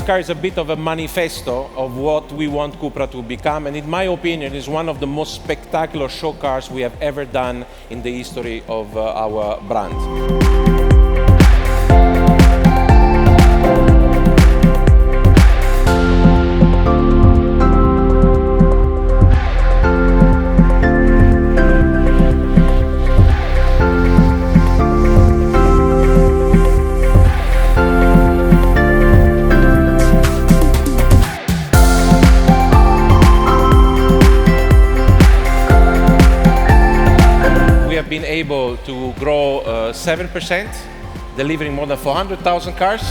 car is a bit of a manifesto of what we want CUPRA to become, and in my opinion is one of the most spectacular show cars we have ever done in the history of our brand. Been able to grow 7%, delivering more than 400,000 cars.